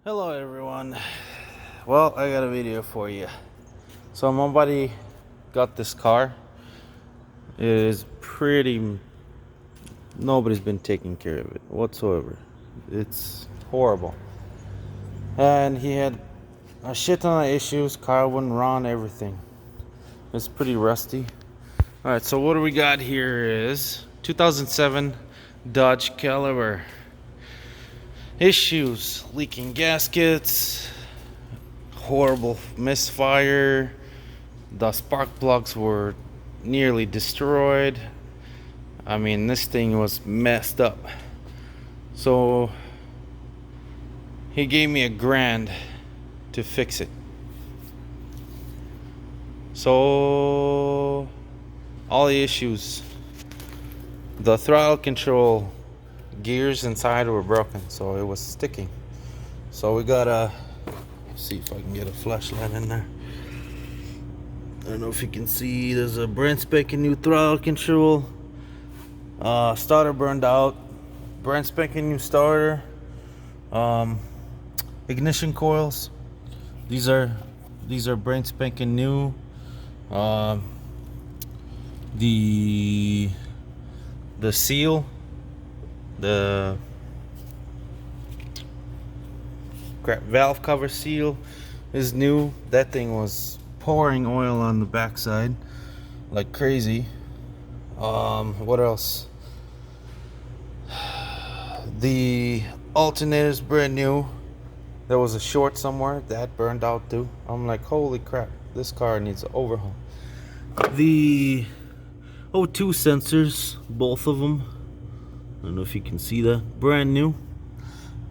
Hello everyone. Well, I got a video for you. So my buddy got this car. It is pretty, nobody's been taking care of it whatsoever. It's horrible. And he had a shit ton of issues. Car wouldn't run, everything. It's pretty rusty. Alright, so what do we got here is 2007 Dodge Caliber. Issues: leaking gaskets, horrible misfire, the spark plugs were nearly destroyed. I mean, this thing was messed up. So he gave me $1,000 to fix it. So all the issues: the throttle control gears inside were broken, so it was sticking. So we gotta see if I can get a flashlight in there. I don't know if you can see, there's a brand spanking new throttle control. Starter burned out, brand spanking new starter. Ignition coils, these are brand spanking new. The seal, the valve cover seal is new. That thing was pouring oil on the backside like crazy. What else? The alternator's brand new. There was a short somewhere that burned out too. I'm like, holy crap, this car needs an overhaul. The O2 sensors, both of them, I don't know if you can see that, brand new.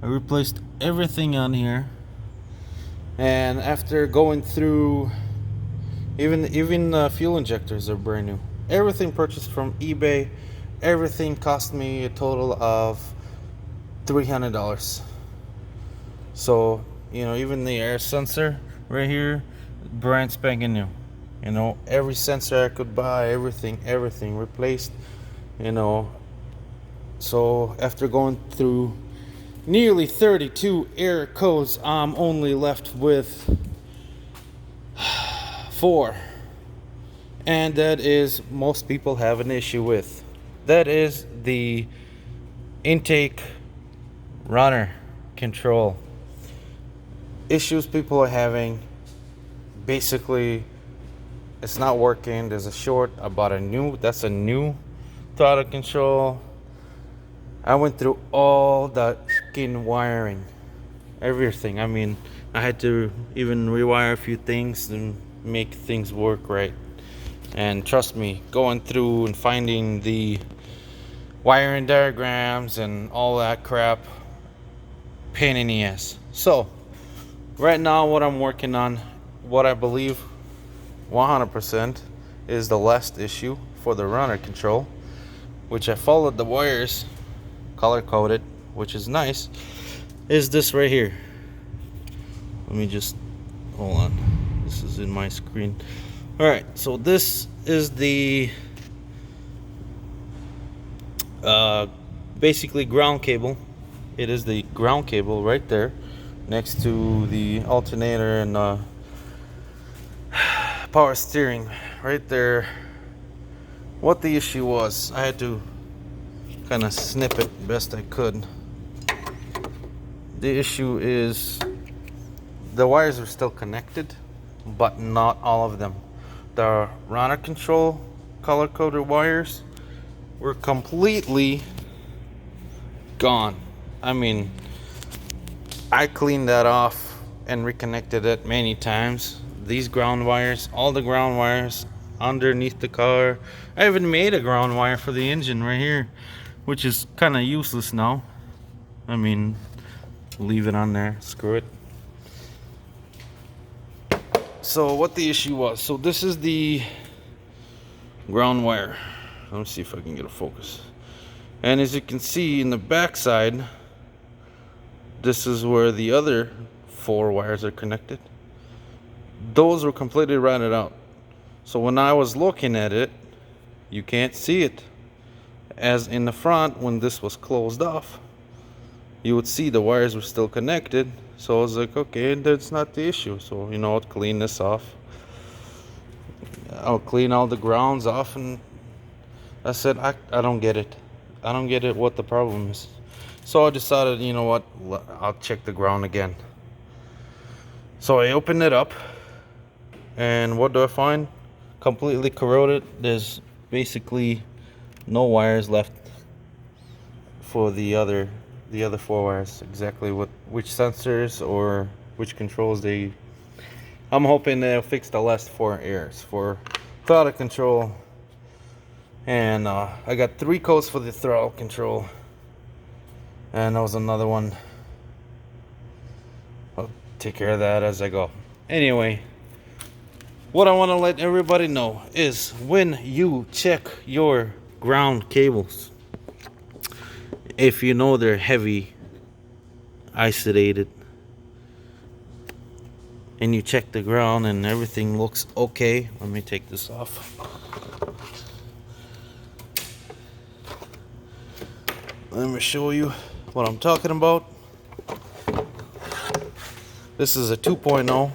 I replaced everything on here, and after going through, even the fuel injectors are brand new. Everything purchased from eBay. Everything cost me a total of $300. So even the air sensor right here, brand spanking new. Every sensor I could buy, everything replaced. So after going through nearly 32 error codes, I'm only left with 4. And that is, most people have an issue with. That is the intake runner control. Issues people are having. Basically, it's not working. There's a short. I bought a new throttle control. I went through all the fucking wiring, everything. I mean, I had to even rewire a few things and make things work right. And trust me, going through and finding the wiring diagrams and all that crap, pain in the ass. So right now, what I'm working on, what I believe 100% is the last issue for the runner control, which I followed the wires, color coded, which is nice, is this right here. Let me just hold on, this is in my screen. All right, so this is the basically ground cable. It is the ground cable right there next to the alternator and power steering right there. What the issue was, I had to kind of snip it best I could. The issue is the wires are still connected, but not all of them. The runner control color coded wires were completely gone. I mean, I cleaned that off and reconnected it many times. These ground wires, all the ground wires underneath the car. I even made a ground wire for the engine right here, which is kind of useless now. I mean, leave it on there, screw it. So what the issue was, so this is the ground wire. Let me see if I can get a focus. And as you can see in the back side, this is where the other 4 wires are connected. Those were completely rotted out. So when I was looking at it, you can't see it. As in the front, when this was closed off, you would see the wires were still connected, So I was like, okay, that's not the issue. So, I'll clean this off. I'll clean all the grounds off. And I said, I don't get it. I don't get it what the problem is. So I decided, you know what, I'll check the ground again. So I opened it up. And what do I find? Completely corroded. There's basically no wires left for the other four wires. Exactly which sensors or which controls they. I'm hoping they'll fix the last four errors for throttle control. And I got 3 codes for the throttle control. And that was another one. I'll take care of that as I go. Anyway, what I want to let everybody know is when you check your ground cables, if you know they're heavy, isolated, and you check the ground and everything looks okay. Let me take this off. Let me show you what I'm talking about. This is a 2.0.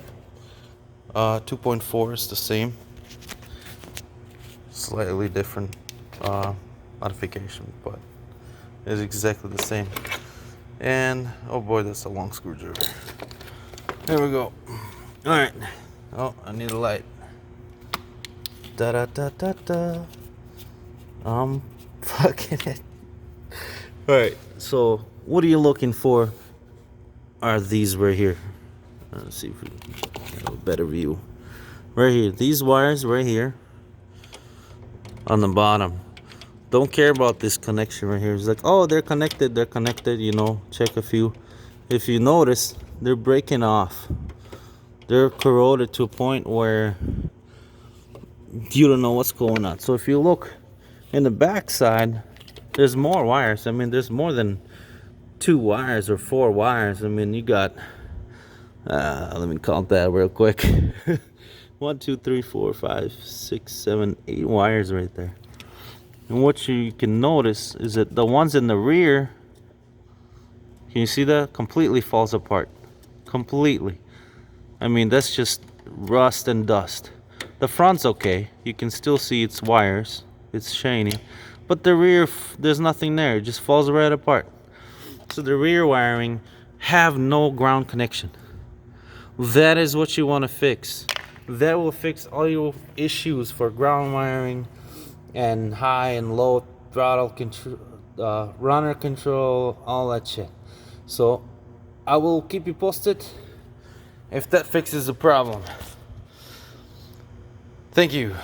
2.4 is the same. Slightly different modification, but it's exactly the same. And oh boy, that's a long screwdriver. There we go. All right. Oh, I need a light. Da da da da da. I'm fucking it. All right. So, what are you looking for? Are these right here? Let's see if we have a better view. Right here. These wires right here on the bottom. Don't care about this connection right here. It's like, oh, they're connected. They're connected. Check a few. If you notice, they're breaking off. They're corroded to a point where you don't know what's going on. So if you look in the back side, there's more wires. I mean, there's more than 2 wires or 4 wires. I mean, you got let me count that real quick. 1, 2, 3, 4, 5, 6, 7, 8 wires right there. And what you can notice is that the ones in the rear, can you see that? Completely falls apart. Completely. I mean, that's just rust and dust. The front's okay. You can still see its wires. It's shiny. But the rear, there's nothing there. It just falls right apart. So the rear wiring have no ground connection. That is what you want to fix. That will fix all your issues for ground wiring and high and low throttle control, runner control, all that shit. So I will keep you posted if that fixes the problem. Thank you.